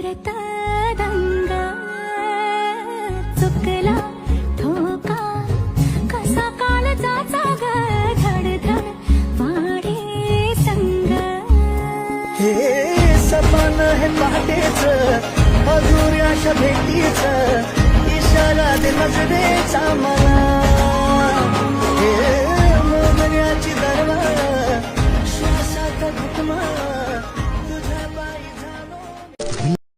दोरता दंग चुकला धोका कसा काळजाचा ग धडधड वाढे संग हे सपन हे पहाटेच अधुऱ्याच्या भेटीच इशारा दे नजरेचा मला हे